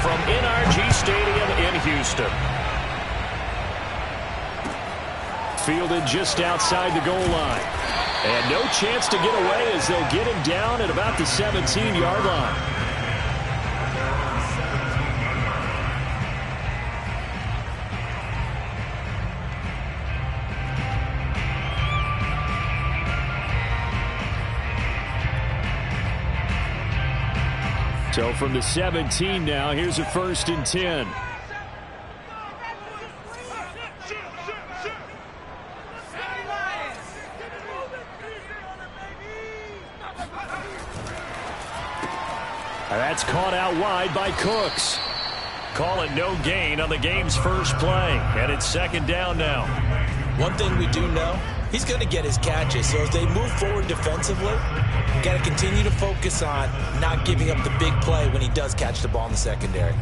from NRG Stadium in Houston. Fielded just outside the goal line. And no chance to get away as they'll get him down at about the 17-yard line. So from the 17 now, here's a 1st and 10. That's caught out wide by Cooks. Call it no gain on the game's first play. And it's 2nd down now. One thing we do know, he's going to get his catches. So as they move forward defensively, got to continue to focus on not giving up the big play when he does catch the ball in the secondary.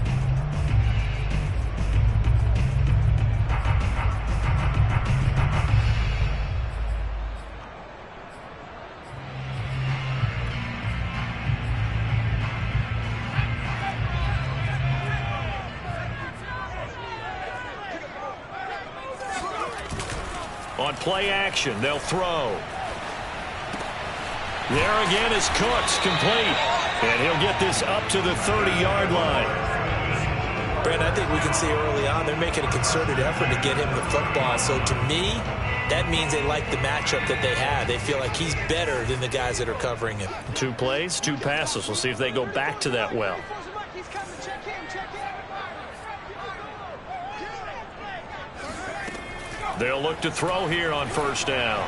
On play action, they'll throw. There again is Cooks, complete. And he'll get this up to the 30-yard line. Brent, I think we can see early on they're making a concerted effort to get him the football. So to me, that means they like the matchup that they have. They feel like he's better than the guys that are covering him. 2 plays, 2 passes. We'll see if they go back to that well. They'll look to throw here on 1st down.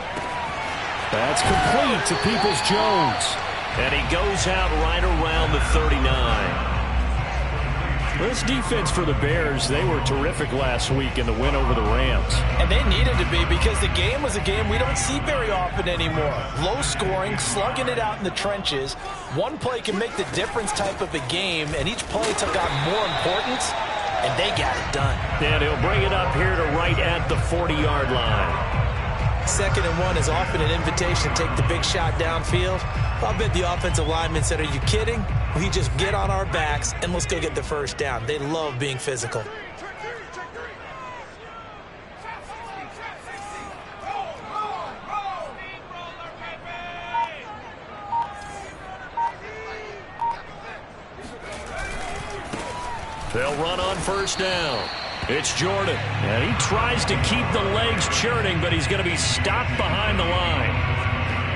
That's complete to Peoples-Jones. And he goes out right around the 39. This defense for the Bears, they were terrific last week in the win over the Rams. And they needed to be, because the game was a game we don't see very often anymore. Low scoring, slugging it out in the trenches. One play can make the difference type of a game, and each play took on more importance, and they got it done. And he'll bring it up here to right at the 40-yard line. 2nd and 1 is often an invitation to take the big shot downfield. I'll bet the offensive lineman said, are you kidding? We just get on our backs and let's go get the 1st down. They love being physical. They'll run on 1st down. It's Jordan, and he tries to keep the legs churning, but he's going to be stopped behind the line.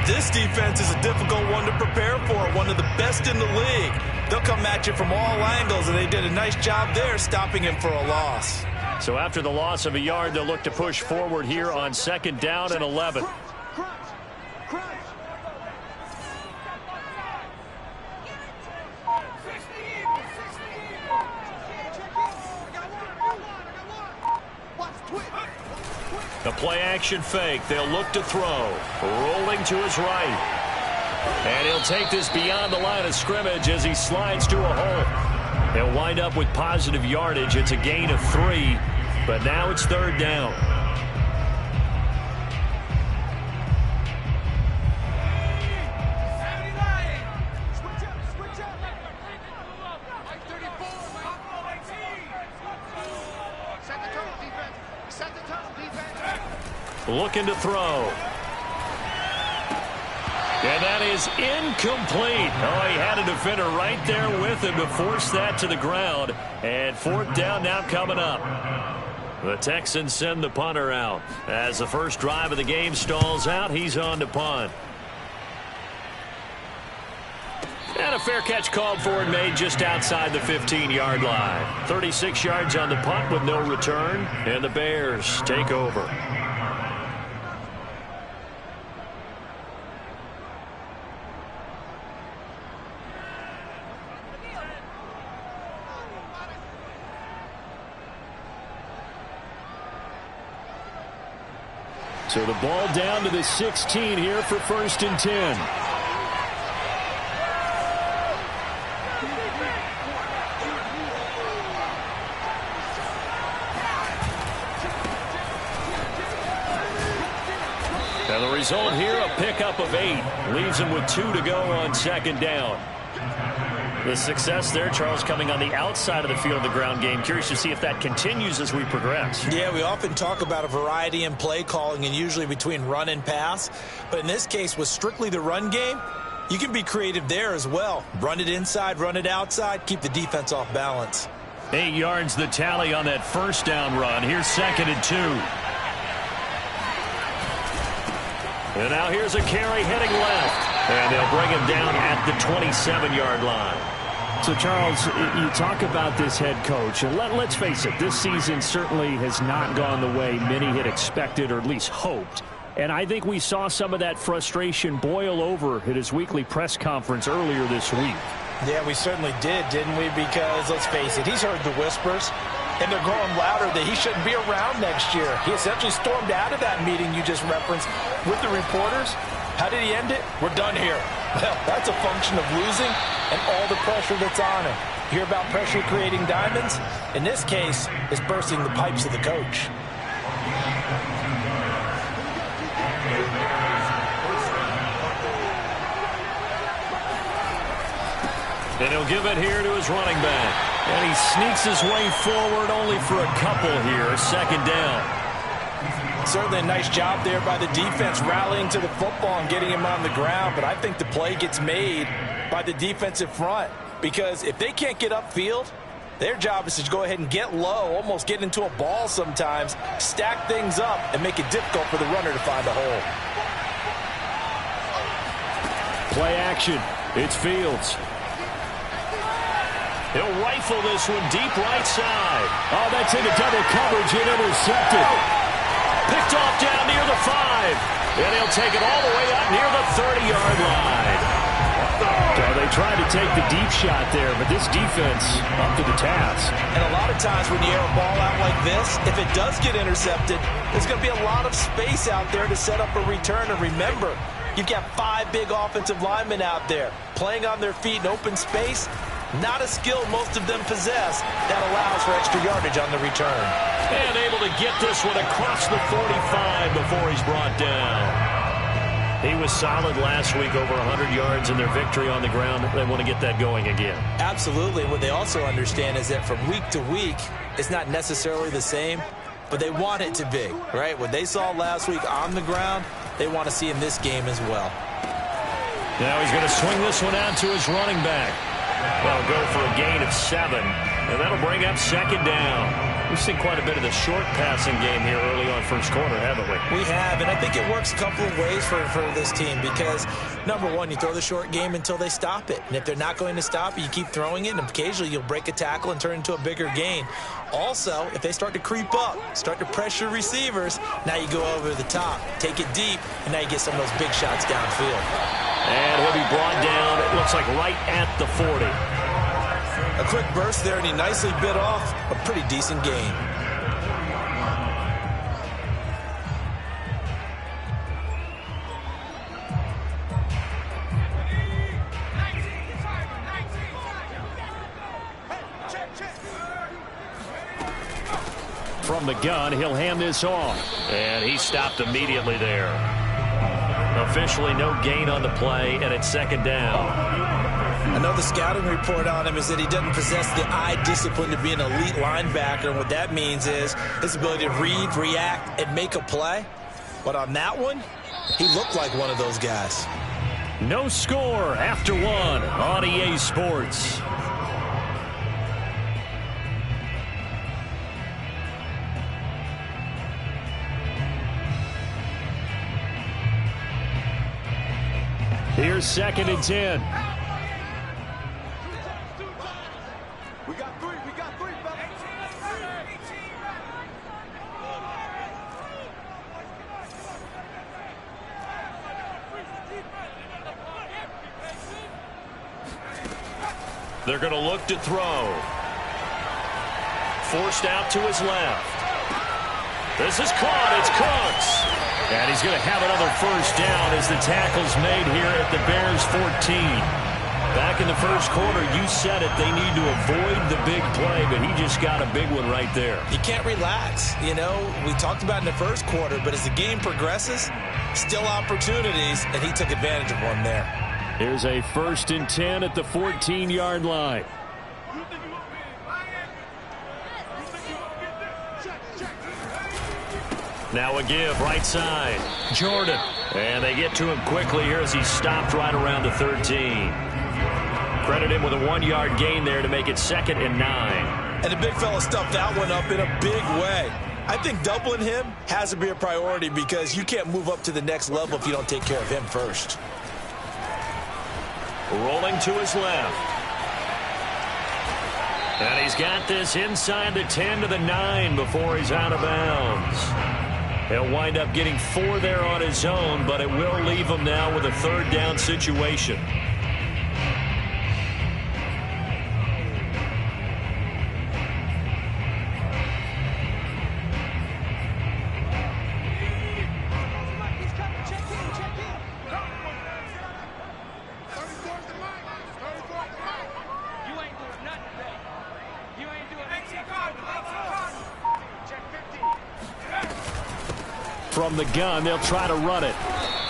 This defense is a difficult one to prepare for, one of the best in the league. They'll come at you from all angles, and they did a nice job there stopping him for a loss. So after the loss of a yard, they'll look to push forward here on 2nd down and 11. The play-action fake. They'll look to throw. Rolling to his right. And he'll take this beyond the line of scrimmage as he slides to a hole. He'll wind up with positive yardage. It's a gain of 3, but now it's 3rd down. Looking to throw. And that is incomplete. Oh, he had a defender right there with him to force that to the ground. And 4th down now coming up. The Texans send the punter out. As the first drive of the game stalls out, he's on to punt. And a fair catch called for and made just outside the 15-yard line. 36 yards on the punt with no return. And the Bears take over. So the ball down to the 16 here for 1st and 10. And the result here, a pickup of 8. Leaves him with 2 to go on 2nd down. The success there, Charles, coming on the outside of the field of the ground game. Curious to see if that continues as we progress. Yeah, we often talk about a variety in play calling and usually between run and pass. But in this case, with strictly the run game, you can be creative there as well. Run it inside, run it outside, keep the defense off balance. 8 yards the tally on that first down run. Here's 2nd and 2. And now here's a carry heading left. And they'll bring him down at the 27-yard line. So, Charles, you talk about this head coach, and let's face it, this season certainly has not gone the way many had expected or at least hoped. And I think we saw some of that frustration boil over at his weekly press conference earlier this week. Yeah, we certainly did, didn't we? Because, let's face it, he's heard the whispers, and they're growing louder that he shouldn't be around next year. He essentially stormed out of that meeting you just referenced with the reporters. How did he end it? We're done here. Well, that's a function of losing and all the pressure that's on him. You hear about pressure creating diamonds? In this case, it's bursting the pipes of the coach. And he'll give it here to his running back. And he sneaks his way forward only for a couple here. 2nd down. Certainly a nice job there by the defense rallying to the football and getting him on the ground. But I think the play gets made by the defensive front. Because if they can't get upfield, their job is to go ahead and get low, almost get into a ball sometimes, stack things up, and make it difficult for the runner to find a hole. Play action. It's Fields. He'll rifle this one deep right side. Oh, that's into double coverage and intercepted. Picked off down near the 5. And he'll take it all the way up near the 30-yard line. So they tried to take the deep shot there, but this defense up to the task. And a lot of times when you air a ball out like this, if it does get intercepted, there's going to be a lot of space out there to set up a return. And remember, you've got 5 big offensive linemen out there playing on their feet in open space. Not a skill most of them possess that allows for extra yardage on the return. And able to get this one across the 45 before he's brought down. He was solid last week, over 100 yards in their victory on the ground. They want to get that going again. Absolutely. What they also understand is that from week to week, it's not necessarily the same, but they want it to be, right? What they saw last week on the ground, they want to see in this game as well. Now he's going to swing this one out to his running back. Well, go for a gain of 7, and that'll bring up 2nd down. We've seen quite a bit of the short passing game here early on first quarter, haven't we? We have, and I think it works a couple of ways for this team because, number one, you throw the short game until they stop it. And if they're not going to stop it, you keep throwing it, and occasionally you'll break a tackle and turn it into a bigger gain. Also, if they start to creep up, start to pressure receivers, now you go over the top, take it deep, and now you get some of those big shots downfield. And he'll be brought down, it looks like right at the 40. A quick burst there, and he nicely bit off a pretty decent gain. From the gun, he'll hand this off. And he stopped immediately there. Officially no gain on the play, and it's 2nd down. I know the scouting report on him is that he doesn't possess the eye discipline to be an elite linebacker. And what that means is his ability to read, react, and make a play. But on that one, he looked like one of those guys. No score after 1 on EA Sports. Here's 2nd and 10. We got three, They're going to look to throw. Forced out to his left. This is caught. It's Cooks. And he's going to have another first down as the tackle's made here at the Bears 14. Back in the first quarter, you said it, they need to avoid the big play, but he just got a big one right there. You can't relax. You know, we talked about in the first quarter, but as the game progresses, still opportunities, and he took advantage of one there. Here's a 1st and 10 at the 14-yard line. Now a give, right side. Jordan. And they get to him quickly here as he stopped right around the 13. Credit him with a 1-yard gain there to make it 2nd and 9. And the big fella stuffed that one up in a big way. I think doubling him has to be a priority because you can't move up to the next level if you don't take care of him first. Rolling to his left. And he's got this inside the 10 to the 9 before he's out of bounds. He'll wind up getting 4 there on his own, but it will leave him now with a 3rd down situation. From the gun, they'll try to run it.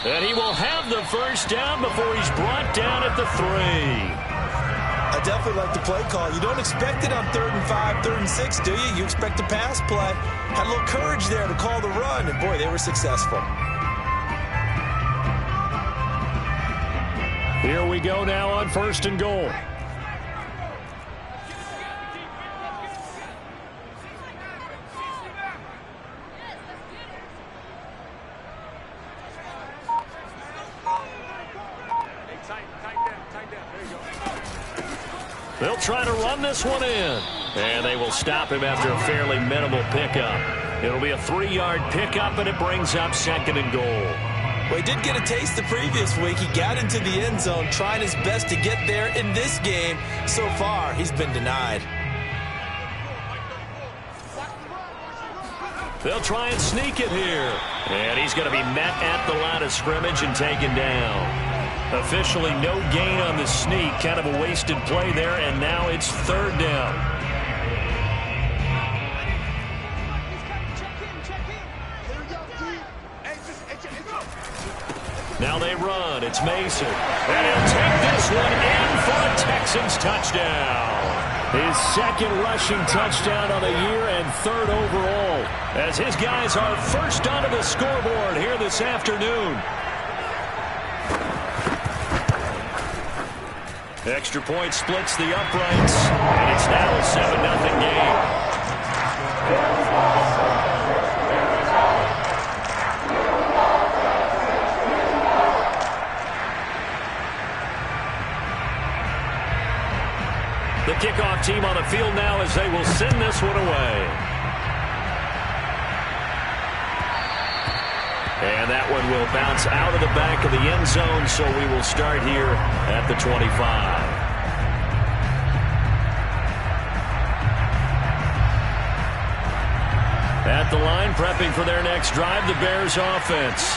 And he will have the 1st down before he's brought down at the 3. I definitely like the play call. You don't expect it on 3rd and 5, 3rd and 6, do you? You expect a pass play. Had a little courage there to call the run, and boy, they were successful. Here we go now on 1st and goal. They'll try to run this one in. And they will stop him after a fairly minimal pickup. It'll be a 3-yard pickup, and it brings up 2nd and goal. Well, he did get a taste the previous week. He got into the end zone, trying his best to get there in this game. So far, he's been denied. They'll try and sneak it here. And he's going to be met at the line of scrimmage and taken down. Officially no gain on the sneak. Kind of a wasted play there, and now it's 3rd down. Now they run. It's Mason. And he'll take this one in for a Texans touchdown. His 2nd rushing touchdown on the year and 3rd overall. As his guys are first onto the scoreboard here this afternoon. Extra point splits the uprights, and it's now a 7-0 game. The kickoff team on the field now as they will send this one away. And that one will bounce out of the back of the end zone, so we will start here at the 25. At the line, prepping for their next drive, the Bears offense.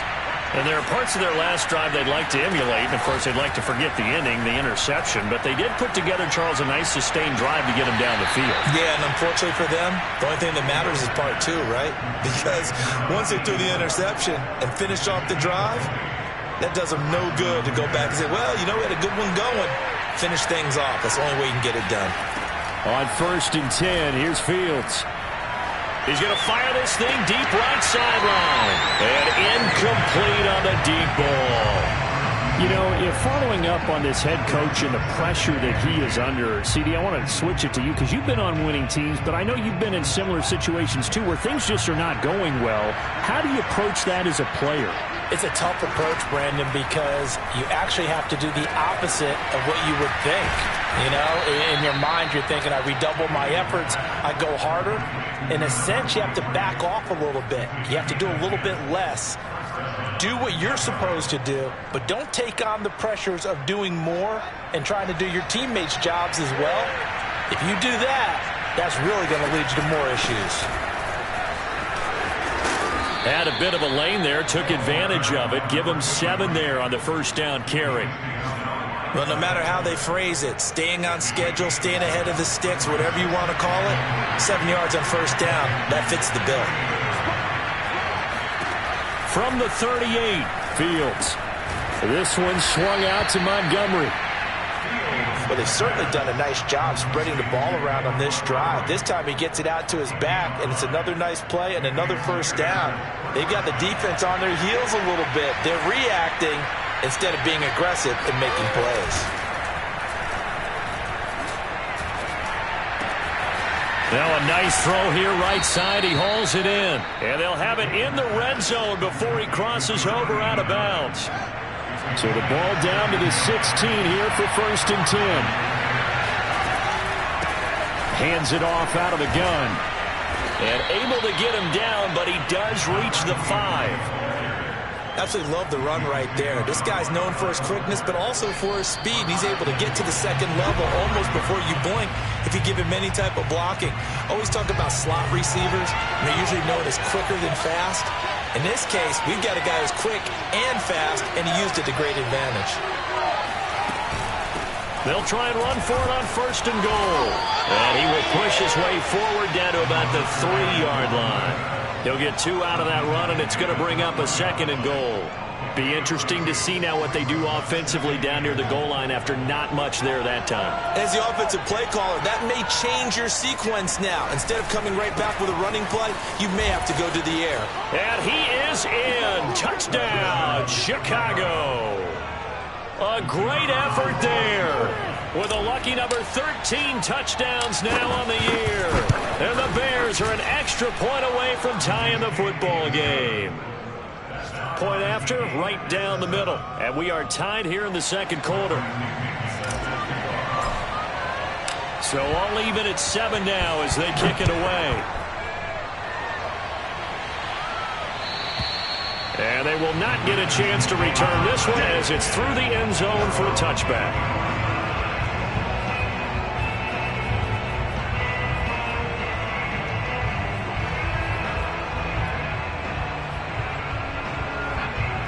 And there are parts of their last drive they'd like to emulate. And, of course, they'd like to forget the ending, the interception. But they did put together, Charles, a nice sustained drive to get them down the field. Yeah, and unfortunately for them, the only thing that matters is part 2, right? Because once they threw the interception and finished off the drive, that does them no good to go back and say, well, you know, we had a good one going. Finish things off. That's the only way you can get it done. On 1st and 10, here's Fields. He's going to fire this thing deep right sideline. And incomplete on the deep ball. You know, if following up on this head coach and the pressure that he is under, CD, I want to switch it to you because you've been on winning teams, but I know you've been in similar situations too where things just are not going well. How do you approach that as a player? It's a tough approach, Brandon, because you actually have to do the opposite of what you would think. You know, in your mind, you're thinking, I redouble my efforts, I go harder. In a sense, you have to back off a little bit. You have to do a little bit less. Do what you're supposed to do, but don't take on the pressures of doing more and trying to do your teammates' jobs as well. If you do that, that's really going to lead you to more issues. Had a bit of a lane there, took advantage of it. Give him 7 there on the first down carry. Well, no matter how they phrase it, staying on schedule, staying ahead of the sticks, whatever you want to call it, 7 yards on first down, that fits the bill. From the 38, Fields. This one swung out to Montgomery. Well, they've certainly done a nice job spreading the ball around on this drive. This time he gets it out to his back, and it's another nice play and another first down. They've got the defense on their heels a little bit. They're reacting instead of being aggressive and making plays. Now a nice throw here right side. He hauls it in. And they'll have it in the red zone before he crosses over out of bounds. So the ball down to the 16 here for 1st and 10. Hands it off out of the gun. And able to get him down, but he does reach the 5. Absolutely love the run right there. This guy's known for his quickness, but also for his speed. He's able to get to the second level almost before you blink if you give him any type of blocking. Always talk about slot receivers. They're usually known as quicker than fast. In this case, we've got a guy who's quick and fast, and he used it to great advantage. They'll try and run for it on 1st and goal. And he will push his way forward down to about the 3-yard line. He'll get 2 out of that run, and it's going to bring up a 2nd and goal. Be interesting to see now what they do offensively down near the goal line after not much there that time. As the offensive play caller, that may change your sequence now. Instead of coming right back with a running play, you may have to go to the air. And he is in. Touchdown, Chicago. A great effort there. With a lucky number 13 touchdowns now on the year. And the Bears are an extra point away from tying the football game. Point after, right down the middle. And we are tied here in the 2nd quarter. So all even at 7 now as they kick it away. And they will not get a chance to return this one as it's through the end zone for a touchback.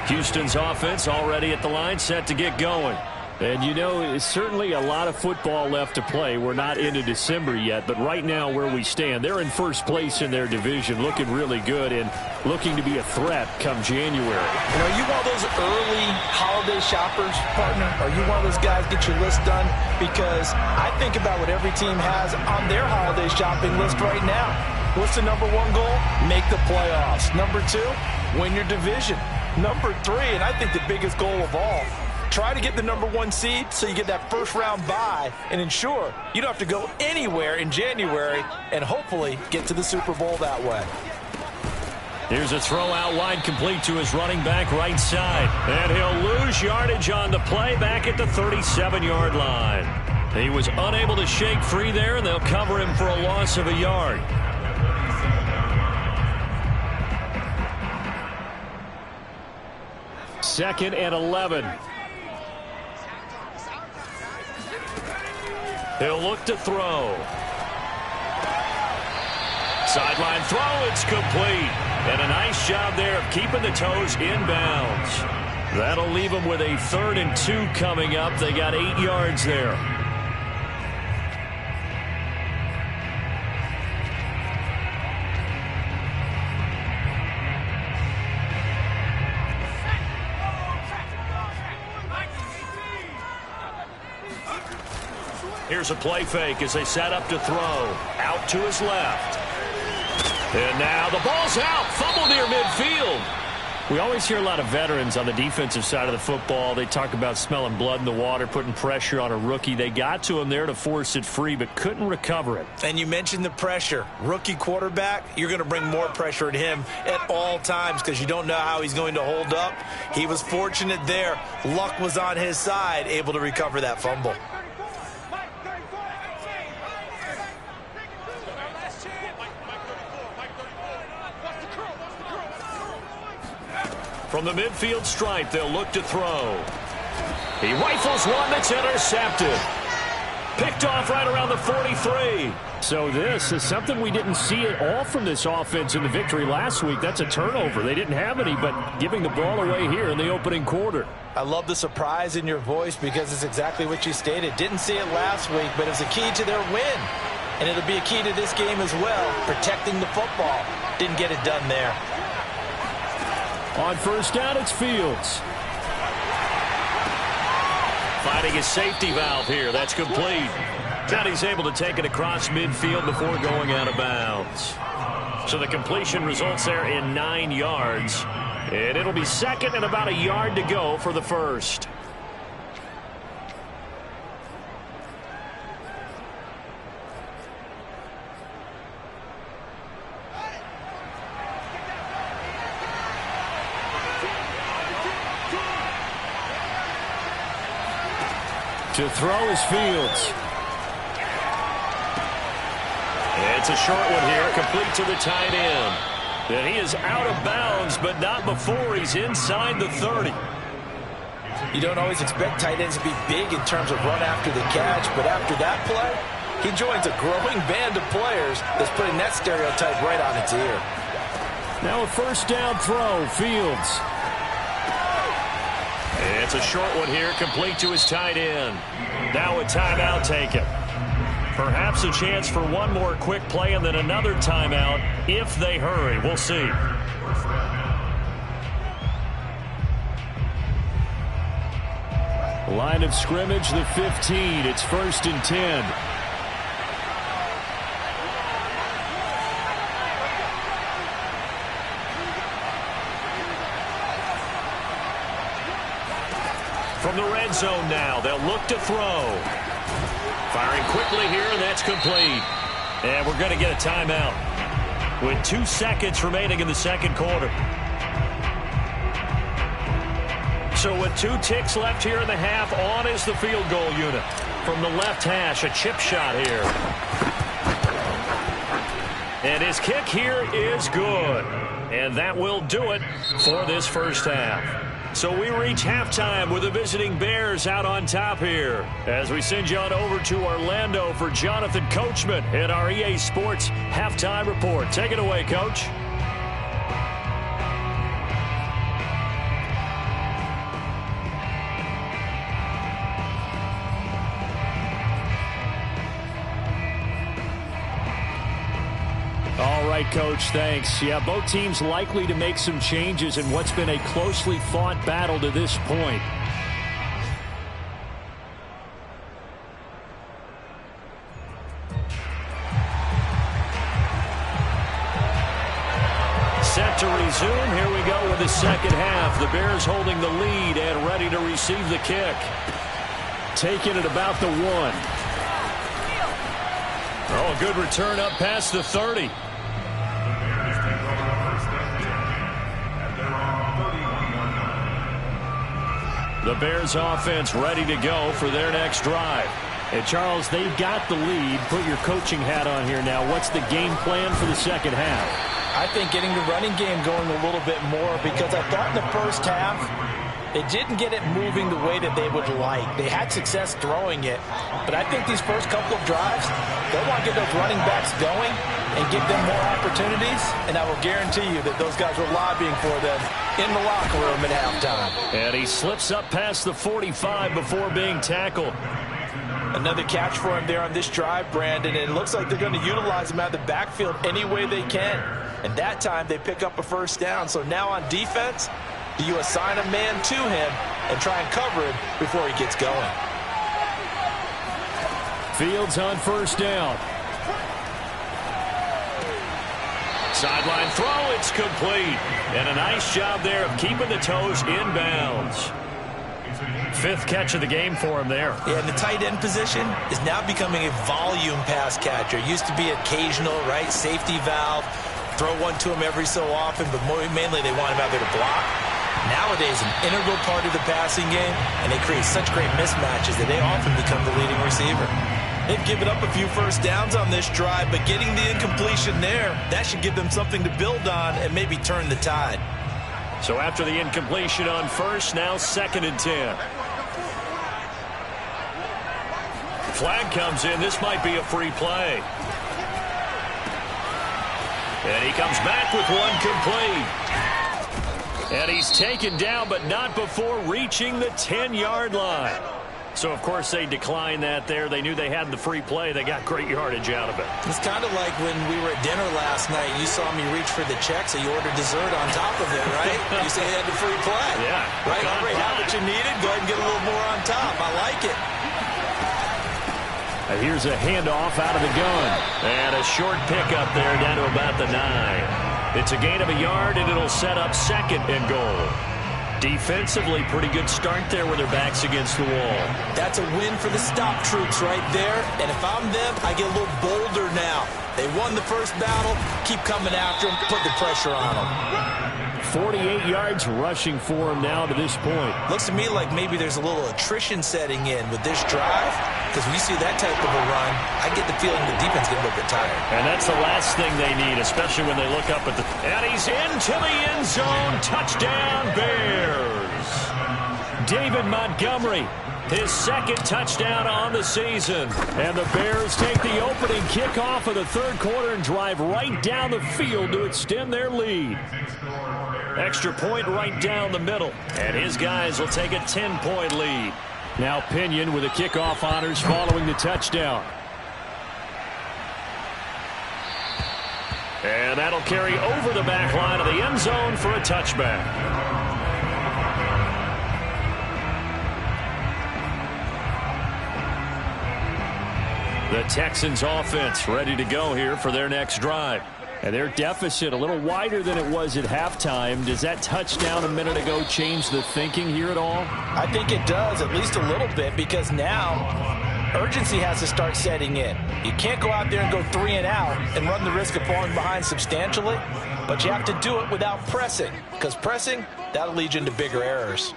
Houston's offense already at the line, set to get going. And, you know, it's certainly a lot of football left to play. We're not into December yet, but right now where we stand, they're in 1st place in their division, looking really good and looking to be a threat come January. And are you one of those early holiday shoppers, partner? Are you one of those guys get your list done? Because I think about what every team has on their holiday shopping list right now. What's the number 1 goal? Make the playoffs. Number 2, win your division. Number 3, and I think the biggest goal of all, try to get the number 1 seed so you get that 1st round bye and ensure you don't have to go anywhere in January and hopefully get to the Super Bowl that way. Here's a throw out wide complete to his running back right side. And he'll lose yardage on the play back at the 37-yard line. He was unable to shake free there, and they'll cover him for a loss of a yard. Second and 11. He'll look to throw. Sideline throw, it's complete. And a nice job there of keeping the toes inbounds. That'll leave them with a 3rd and 2 coming up. They got 8 yards there. Here's a play fake as they set up to throw. Out to his left. And now the ball's out. Fumble near midfield. We always hear a lot of veterans on the defensive side of the football. They talk about smelling blood in the water, putting pressure on a rookie. They got to him there to force it free, but couldn't recover it. And you mentioned the pressure. Rookie quarterback, you're going to bring more pressure at him at all times because you don't know how he's going to hold up. He was fortunate there. Luck was on his side, able to recover that fumble. From the midfield stripe, they'll look to throw. He rifles one that's intercepted. Picked off right around the 43. So this is something we didn't see at all from this offense in the victory last week. That's a turnover. They didn't have any, but giving the ball away here in the opening quarter. I love the surprise in your voice because it's exactly what you stated. Didn't see it last week, but it's a key to their win. And it'll be a key to this game as well, protecting the football. Didn't get it done there. On 1st down, it's Fields. Finding his safety valve here. That's complete. And he's able to take it across midfield before going out of bounds. So the completion results there in 9 yards. And it'll be second and about a yard to go for the first. To throw is Fields. It's a short one here, complete to the tight end. And he is out of bounds, but not before he's inside the 30. You don't always expect tight ends to be big in terms of run after the catch, but after that play, he joins a growing band of players that's putting that stereotype right on its ear. Now a first down throw, Fields. It's a short one here, complete to his tight end. Now a timeout taken. Perhaps a chance for one more quick play and then another timeout if they hurry. We'll see. Line of scrimmage, the 15. It's 1st and 10. From the red zone now, they'll look to throw. Firing quickly here, and that's complete. And we're going to get a timeout with 2 seconds remaining in the second quarter. So with 2 ticks left here in the half, on is the field goal unit. From the left hash, a chip shot here. And his kick here is good. And that will do it for this first half. So we reach halftime with the visiting Bears out on top here. As we send you on over to Orlando for Jonathan Coachman in our EA Sports Halftime Report. Take it away, Coach. All right, Coach, thanks. Yeah, both teams likely to make some changes in what's been a closely fought battle to this point. Set to resume. Here we go with the second half. The Bears holding the lead and ready to receive the kick. Taking it about the 1. Oh, a good return up past the 30. The Bears offense ready to go for their next drive. And Charles, they've got the lead. Put your coaching hat on here now. What's the game plan for the second half? I think getting the running game going a little bit more, because I thought in the first half they didn't get it moving the way that they would like. They had success throwing it, but I think these first couple of drives, they want to get those running backs going and give them more opportunities, and I will guarantee you that those guys were lobbying for them in the locker room at halftime. And he slips up past the 45 before being tackled. Another catch for him there on this drive, Brandon, and it looks like they're going to utilize him out of the backfield any way they can. And that time they pick up a first down. So now on defense, do you assign a man to him and try and cover him before he gets going? Fields on first down. Sideline throw, it's complete. And a nice job there of keeping the toes in bounds. 5th catch of the game for him there. Yeah, and the tight end position is now becoming a volume pass catcher. Used to be occasional, right? Safety valve. Throw one to him every so often, but mainly they want him out there to block. Nowadays, an integral part of the passing game, and they create such great mismatches that they often become the leading receiver. They've given up a few first downs on this drive, but getting the incompletion there, that should give them something to build on and maybe turn the tide. So after the incompletion on first, now 2nd and 10. Flag comes in. This might be a free play. And he comes back with one complete. And he's taken down, but not before reaching the 10-yard line. So, of course, they declined that there. They knew they had the free play. They got great yardage out of it. It's kind of like when we were at dinner last night. You saw me reach for the check, so you ordered dessert on top of it, right? You say you had the free play. Yeah. Right? Already have what you needed. Go ahead and get a little more on top. I like it. And here's a handoff out of the gun. And a short pickup there down to about the 9. It's a gain of a yard, and it'll set up 2nd and goal. Defensively, pretty good start there with their backs against the wall. That's a win for the stop troops right there. And if I'm them, I get a little bolder now. They won the first battle. Keep coming after them. Put the pressure on them. 48 yards rushing for him now to this point. Looks to me like maybe there's a little attrition setting in with this drive. Because when you see that type of a run, I get the feeling the defense getting a little bit tired. And that's the last thing they need, especially when they look up at the... And he's into the end zone. Touchdown, Bears. David Montgomery, his 2nd touchdown on the season. And the Bears take the opening kickoff of the 3rd quarter and drive right down the field to extend their lead. Extra point right down the middle. And his guys will take a 10-point lead. Now Pinion with the kickoff honors following the touchdown. And that'll carry over the back line of the end zone for a touchback. The Texans offense ready to go here for their next drive. And their deficit a little wider than it was at halftime. Does that touchdown a minute ago change the thinking here at all? I think it does, at least a little bit, because now urgency has to start setting in. You can't go out there and go 3 and out and run the risk of falling behind substantially, but you have to do it without pressing, because pressing, that'll lead you into bigger errors.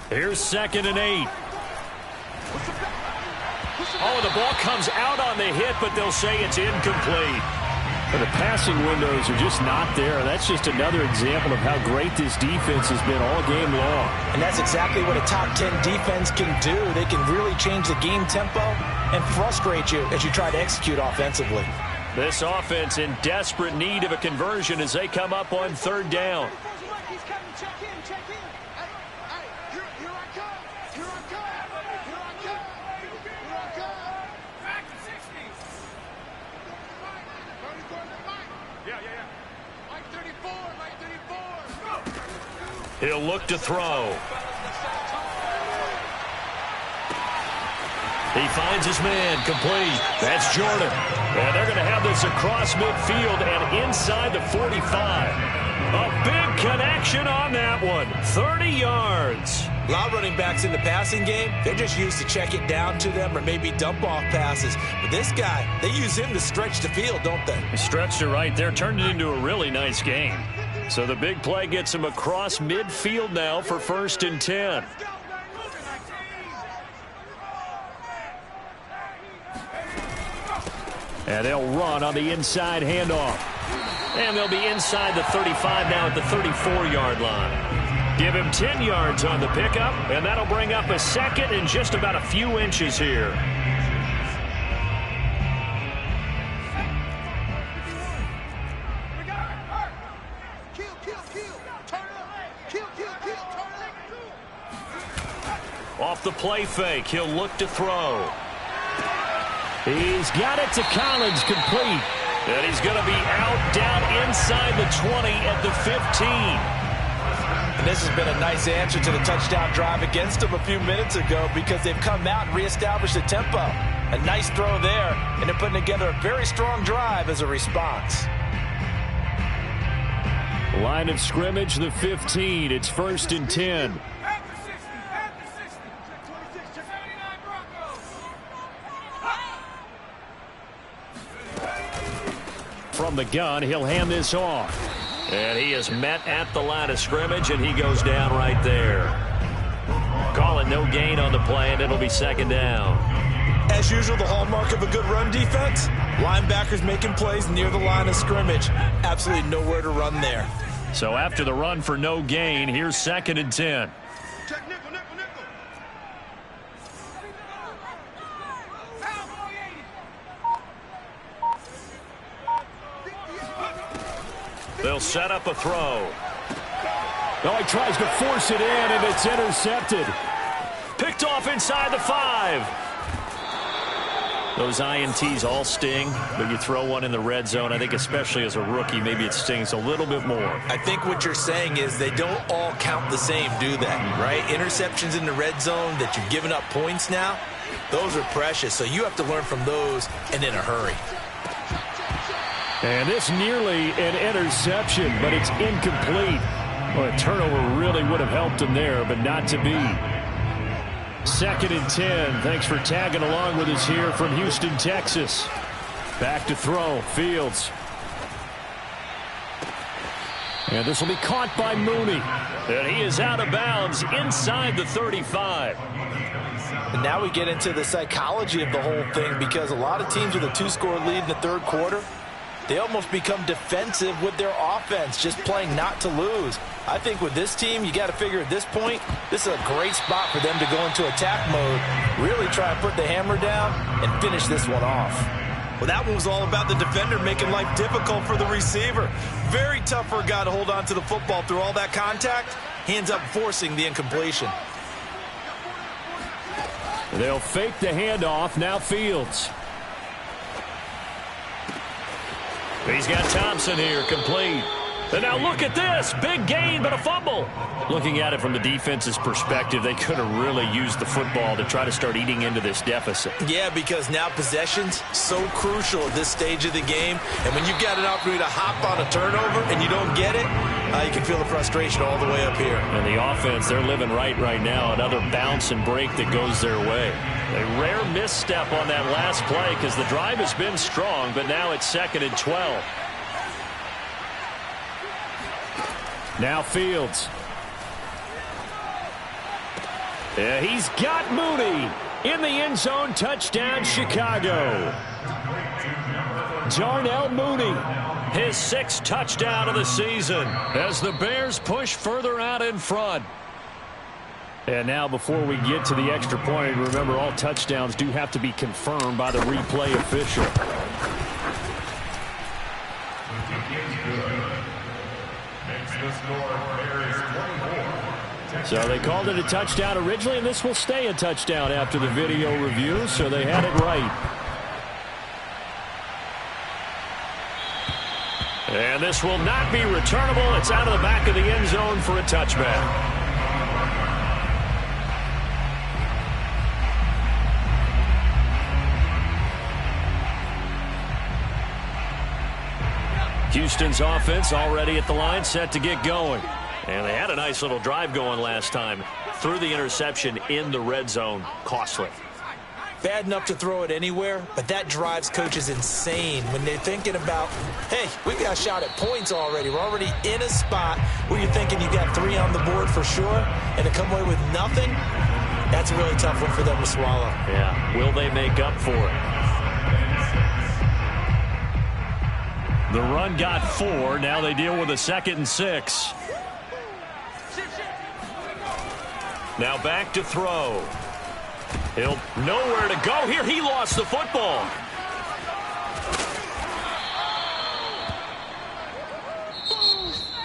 Here's 2nd and 8. Oh, the ball comes out on the hit, but they'll say it's incomplete. But the passing windows are just not there. That's just another example of how great this defense has been all game long. And that's exactly what a top 10 defense can do. They can really change the game tempo and frustrate you as you try to execute offensively. This offense in desperate need of a conversion as they come up on 3rd down. He'll look to throw. He finds his man, complete. That's Jordan. And they're going to have this across midfield and inside the 45. A big connection on that one. 30 yards. A lot of running backs in the passing game, they're just used to check it down to them or maybe dump off passes. But this guy, they use him to stretch the field, don't they? He stretched it right there, turned it into a really nice game. So the big play gets him across midfield now for 1st and 10. And they'll run on the inside handoff. And they'll be inside the 35 now at the 34-yard line. Give him 10 yards on the pickup, and that'll bring up a 2nd and just about a few inches here. Off the play fake, he'll look to throw. He's got it to Collins, complete. And he's going to be out down inside the 20 at the 15. And this has been a nice answer to the touchdown drive against them a few minutes ago because they've come out and reestablished the tempo. A nice throw there, and they're putting together a very strong drive as a response. Line of scrimmage, the 15. It's 1st and 10. From the gun, he'll hand this off. And he is met at the line of scrimmage, and he goes down right there. Calling no gain on the play, and it'll be 2nd down. As usual, the hallmark of a good run defense, linebackers making plays near the line of scrimmage. Absolutely nowhere to run there. So after the run for no gain, here's 2nd and 10. They'll set up a throw. Oh, he tries to force it in, and it's intercepted. Picked off inside the 5. Those INTs all sting, but you throw one in the red zone, I think especially as a rookie, maybe it stings a little bit more. I think what you're saying is they don't all count the same, do they? Right? Interceptions in the red zone that you've given up points now, those are precious. So you have to learn from those and in a hurry. And this nearly an interception, but it's incomplete. Well, a turnover really would have helped him there, but not to be. 2nd and 10. Thanks for tagging along with us here from Houston, Texas. Back to throw. Fields. And this will be caught by Mooney. And he is out of bounds inside the 35. And now we get into the psychology of the whole thing, because a lot of teams with a 2-score lead in the third quarter, they almost become defensive with their offense, just playing not to lose. I think with this team, you got to figure at this point, this is a great spot for them to go into attack mode, really try and put the hammer down and finish this one off. Well, that one was all about the defender making life difficult for the receiver. Very tough for a guy to hold on to the football through all that contact. Hands up, forcing the incompletion. They'll fake the handoff. Now Fields. He's got Thompson here, complete. And now look at this. Big gain, but a fumble. Looking at it from the defense's perspective, they could have really used the football to try to start eating into this deficit. Yeah, because now possession's so crucial at this stage of the game. And when you've got an opportunity to hop on a turnover and you don't get it, you can feel the frustration all the way up here. And the offense, they're living right now. Another bounce and break that goes their way. A rare misstep on that last play because the drive has been strong, but now it's 2nd and 12. Now Fields. Yeah, he's got Mooney in the end zone. Touchdown, Chicago. Darnell Mooney. His 6th touchdown of the season as the Bears push further out in front. And now before we get to the extra point, remember all touchdowns do have to be confirmed by the replay official. So they called it a touchdown originally, and this will stay a touchdown after the video review, so they had it right. And this will not be returnable. It's out of the back of the end zone for a touchback. Houston's offense already at the line, set to get going. And they had a nice little drive going last time. Threw the interception in the red zone. Costly. Bad enough to throw it anywhere, but that drives coaches insane when they're thinking about, hey, we've got a shot at points already. We're already in a spot where you're thinking you got 3 on the board for sure, and to come away with nothing, that's a really tough one for them to swallow. Yeah, will they make up for it? The run got 4. Now they deal with a 2nd and 6. Now back to throw. He'll nowhere to go here. He lost the football.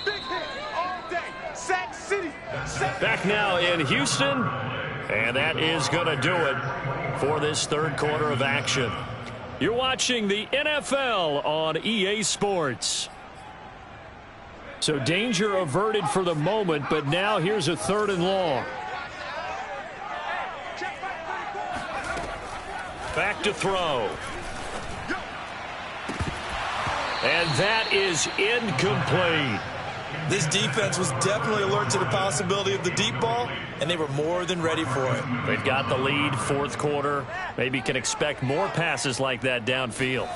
Big hit all day. Sack City. Back now in Houston. And that is going to do it for this third quarter of action. You're watching the NFL on EA Sports. So danger averted for the moment, but now here's a 3rd and long. Back to throw. And that is incomplete. This defense was definitely alert to the possibility of the deep ball, and they were more than ready for it. They've got the lead, 4th quarter. Maybe can expect more passes like that downfield.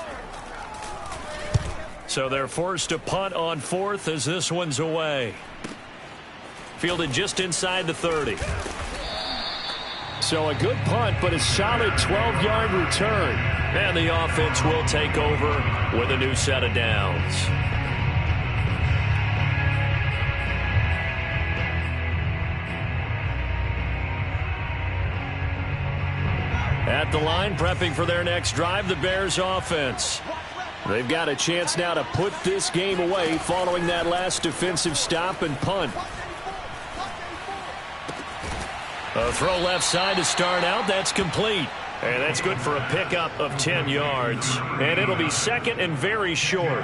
So they're forced to punt on 4th as this one's away. Fielded just inside the 30. So a good punt, but a solid 12-yard return. And the offense will take over with a new set of downs. At the line, prepping for their next drive, the Bears offense. They've got a chance now to put this game away following that last defensive stop and punt. A throw left side to start out. That's complete. And that's good for a pickup of 10 yards. And it'll be second and very short.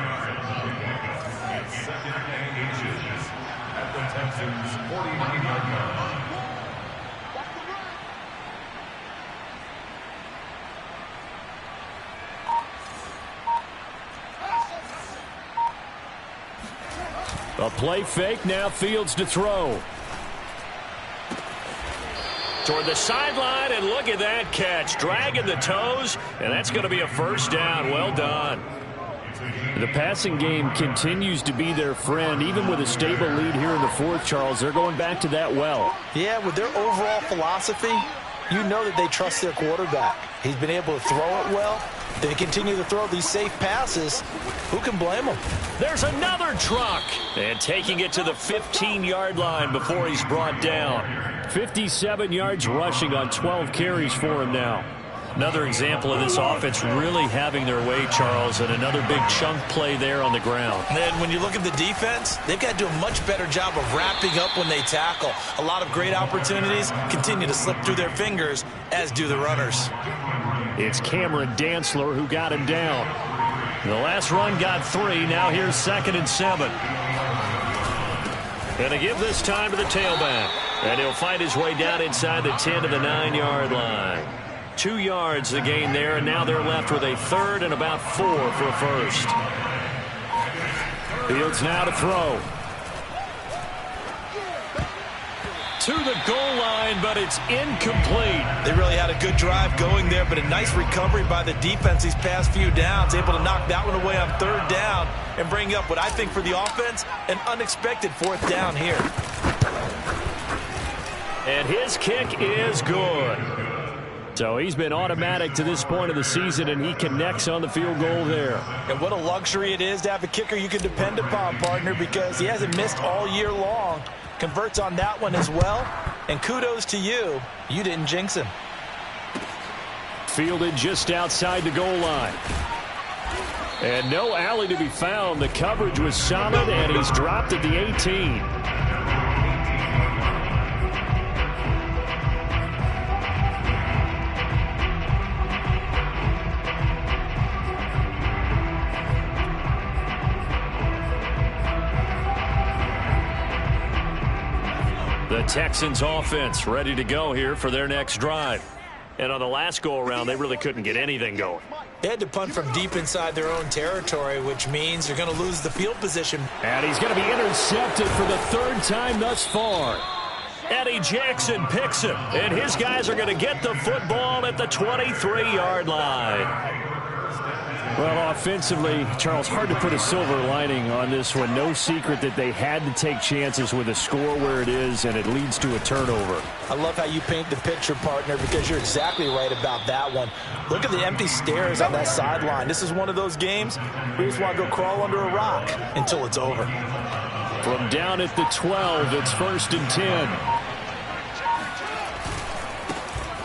A play fake, now Fields to throw. Toward the sideline, and look at that catch. Dragging the toes, and that's going to be a first down. Well done. The passing game continues to be their friend. Even with a stable lead here in the fourth, Charles, they're going back to that well. Yeah, with their overall philosophy, you know that they trust their quarterback. He's been able to throw it well. They continue to throw these safe passes. Who can blame them? There's another truck. And taking it to the 15-yard line before he's brought down. 57 yards rushing on 12 carries for him now. Another example of this offense really having their way, Charles, and another big chunk play there on the ground. And then when you look at the defense, they've got to do a much better job of wrapping up when they tackle. A lot of great opportunities continue to slip through their fingers, as do the runners. It's Cameron Dantzler who got him down. The last run got 3. Now here's 2nd and 7. And to give this time to the tailback. And he'll find his way down inside the 10 to the 9-yard line. 2 yards the gain there, and now they're left with a 3rd and about 4 for a first. Fields now to throw. To the goal line, but it's incomplete. They really had a good drive going there, but a nice recovery by the defense these past few downs, able to knock that one away on 3rd down and bring up what I think for the offense, an unexpected 4th down here. And his kick is good. So he's been automatic to this point of the season, and he connects on the field goal there. And what a luxury it is to have a kicker you can depend upon, partner, because he hasn't missed all year long. Converts on that one as well. And kudos to you. You didn't jinx him. Fielded just outside the goal line. And no alley to be found. The coverage was solid, and he's dropped at the 18. The Texans offense ready to go here for their next drive. And on the last go-around, they really couldn't get anything going. They had to punt from deep inside their own territory, which means they're going to lose the field position. And he's going to be intercepted for the 3rd time thus far. Eddie Jackson picks him, and his guys are going to get the football at the 23-yard line. Well, offensively, Charles, hard to put a silver lining on this one. No secret that they had to take chances with a score where it is, and it leads to a turnover. I love how you paint the picture, partner, because you're exactly right about that one. Look at the empty stares on that sideline. This is one of those games where you just want to go crawl under a rock until it's over. From down at the 12, it's 1st and 10.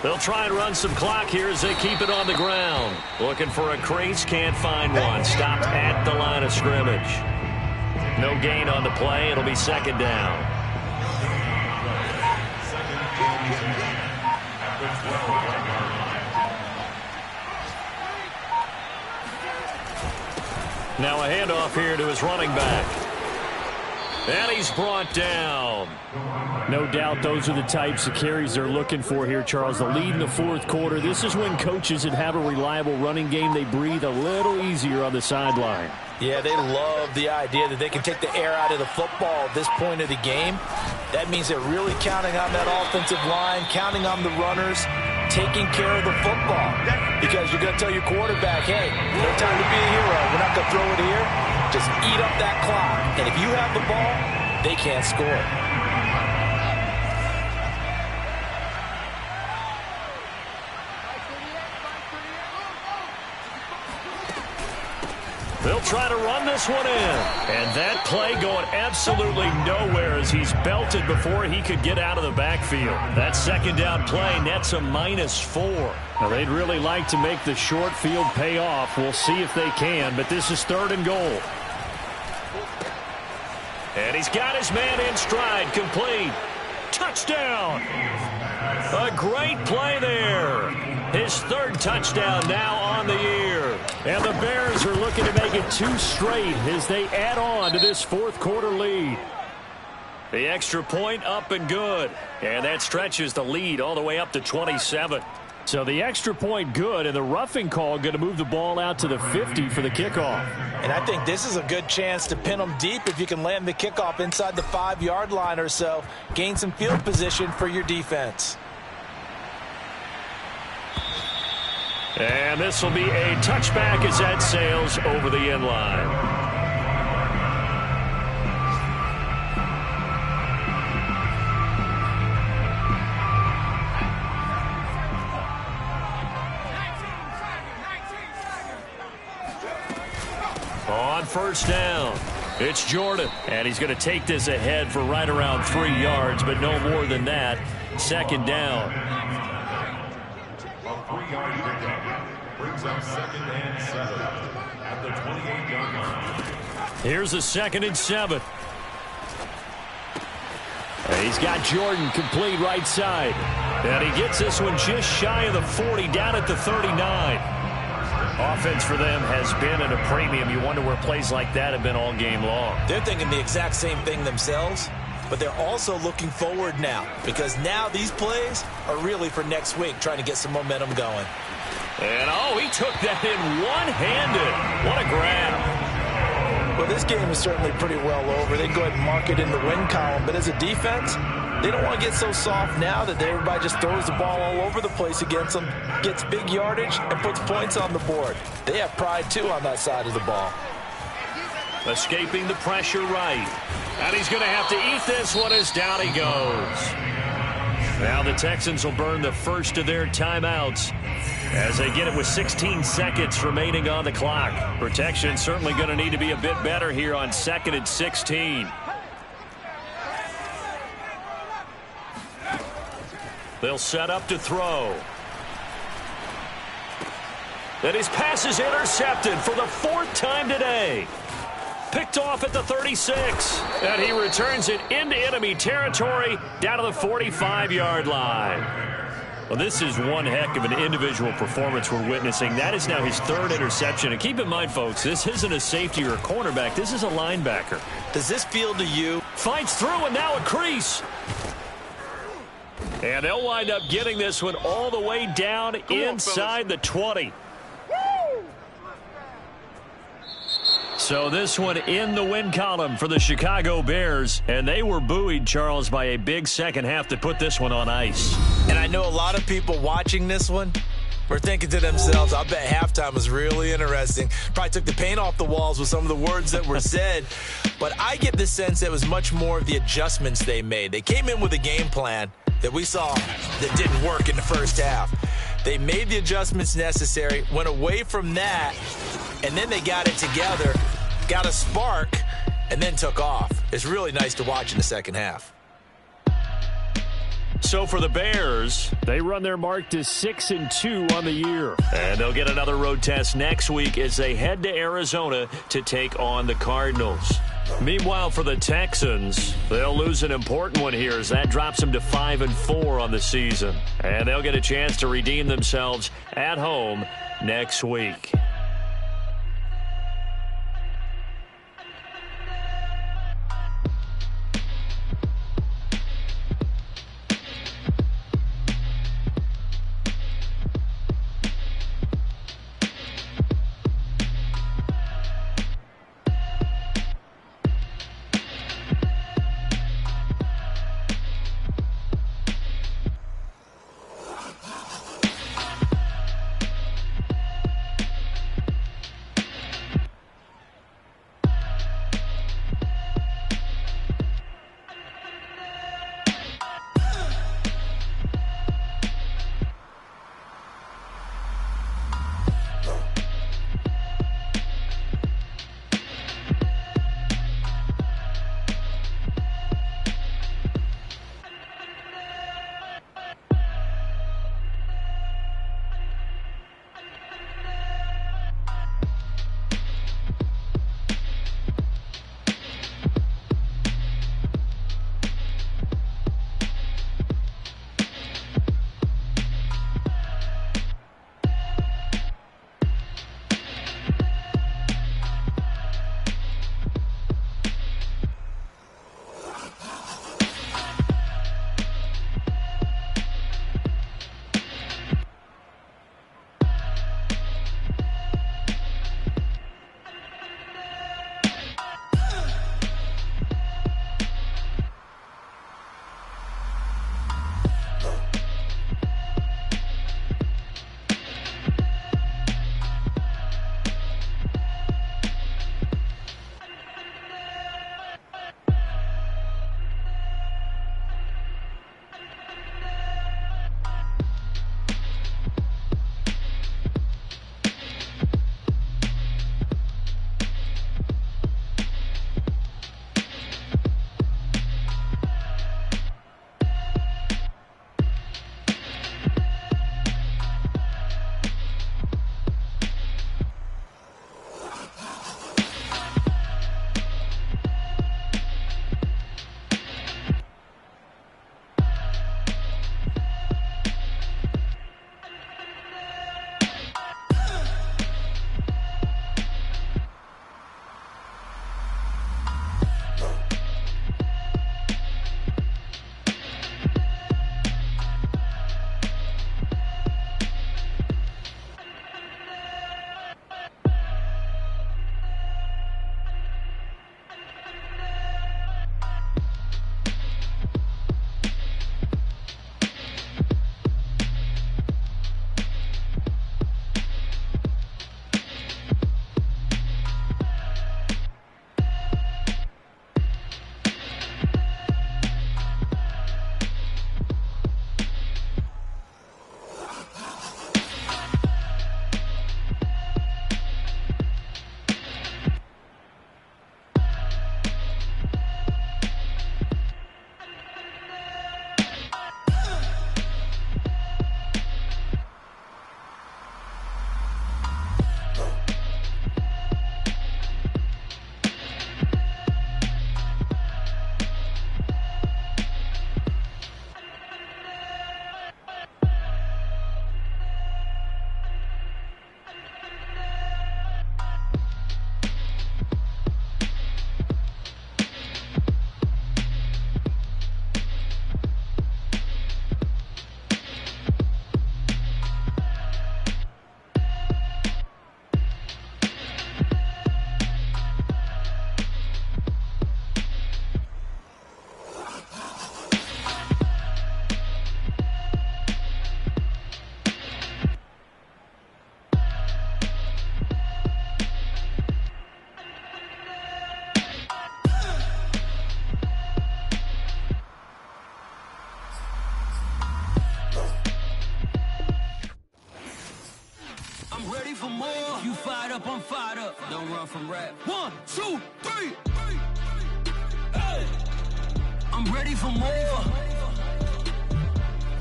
They'll try and run some clock here as they keep it on the ground. Looking for a crease, can't find one. Stopped at the line of scrimmage. No gain on the play. It'll be 2nd down. Now a handoff here to his running back. And he's brought down. No doubt those are the types of carries they're looking for here, Charles. The lead in the 4th quarter. This is when coaches that have a reliable running game, they breathe a little easier on the sideline. Yeah, they love the idea that they can take the air out of the football at this point of the game. That means they're really counting on that offensive line, counting on the runners, taking care of the football. Because you're going to tell your quarterback, hey, no time to be a hero. We're not going to throw it here. Just eat up that clock. And if you have the ball, they can't score. They'll try to run this one in. And that play going absolutely nowhere as he's belted before he could get out of the backfield. That second down play nets a -4. Now, they'd really like to make the short field pay off. We'll see if they can, but this is 3rd and goal. And he's got his man in stride, complete. Touchdown! A great play there. His 3rd touchdown now on the year. And the Bears are looking to make it 2 straight as they add on to this 4th quarter lead. The extra point up and good. And that stretches the lead all the way up to 27. So the extra point good, and the roughing call going to move the ball out to the 50 for the kickoff. And I think this is a good chance to pin them deep if you can land the kickoff inside the 5-yard line or so. Gain some field position for your defense. And this will be a touchback as that sails over the end line. On first down, it's Jordan. And he's going to take this ahead for right around 3 yards, but no more than that. Second down. A 3-yard pickup brings up 2nd and 7 at the 28-yard line. Here's a 2nd and 7. And he's got Jordan complete right side. And he gets this one just shy of the 40, down at the 39. Offense for them has been at a premium. You wonder where plays like that have been all game long. They're thinking the exact same thing themselves, but they're also looking forward now because now these plays are really for next week, trying to get some momentum going. And, oh, he took that in one-handed. What a grab. Well, this game is certainly pretty well over. They can go ahead and mark it in the win column, but as a defense, they don't want to get so soft now that everybody just throws the ball all over the place against them, gets big yardage, and puts points on the board. They have pride, too, on that side of the ball. Escaping the pressure right. And he's going to have to eat this one as down he goes. Now the Texans will burn the first of their timeouts as they get it with 16 seconds remaining on the clock. Protection certainly going to need to be a bit better here on 2nd and 16. They'll set up to throw. And his pass is intercepted for the 4th time today. Picked off at the 36. And he returns it into enemy territory down to the 45-yard line. Well, this is one heck of an individual performance we're witnessing. That is now his 3rd interception. And keep in mind, folks, this isn't a safety or a cornerback. This is a linebacker. Does this feel to you? Fights through and now a crease. And they'll wind up getting this one all the way down inside the 20. So this one in the win column for the Chicago Bears. And they were buoyed, Charles, by a big second half to put this one on ice. And I know a lot of people watching this one were thinking to themselves, I bet halftime was really interesting. Probably took the paint off the walls with some of the words that were said. But I get the sense that it was much more of the adjustments they made. They came in with a game plan that we saw that didn't work in the first half. They made the adjustments necessary, went away from that, and then they got it together, got a spark, and then took off. It's really nice to watch in the second half. So for the Bears, they run their mark to 6-2 on the year. And they'll get another road test next week as they head to Arizona to take on the Cardinals. Meanwhile, for the Texans, they'll lose an important one here as that drops them to 5-4 on the season. And they'll get a chance to redeem themselves at home next week. fired up. Don't run from rap. 1, 2, 3. Hey. I'm ready for more.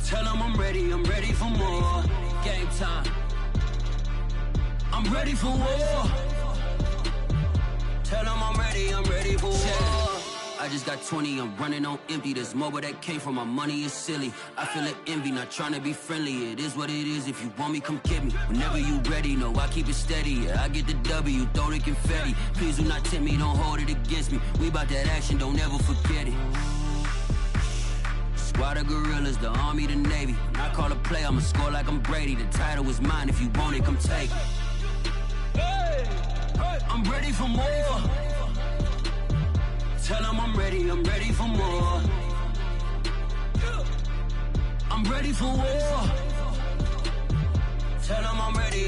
Tell them I'm ready for more. Game time. I'm ready for war. Tell them I'm ready for war. I just got 20, I'm running on empty. There's more where that came from, my money is silly. I feel it envy, not trying to be friendly. It is what it is, if you want me, come get me. Whenever you ready, no, I keep it steady. Yeah, I get the W, throw the confetti. Please do not tempt me, don't hold it against me. We bout that action, don't ever forget it. Squad of gorillas, the army, the navy. When I call a play, I'ma score like I'm Brady. The title is mine, if you want it, come take it. Hey, hey. I'm ready for more. Tell them I'm ready for more. I'm ready for war. Tell them I'm ready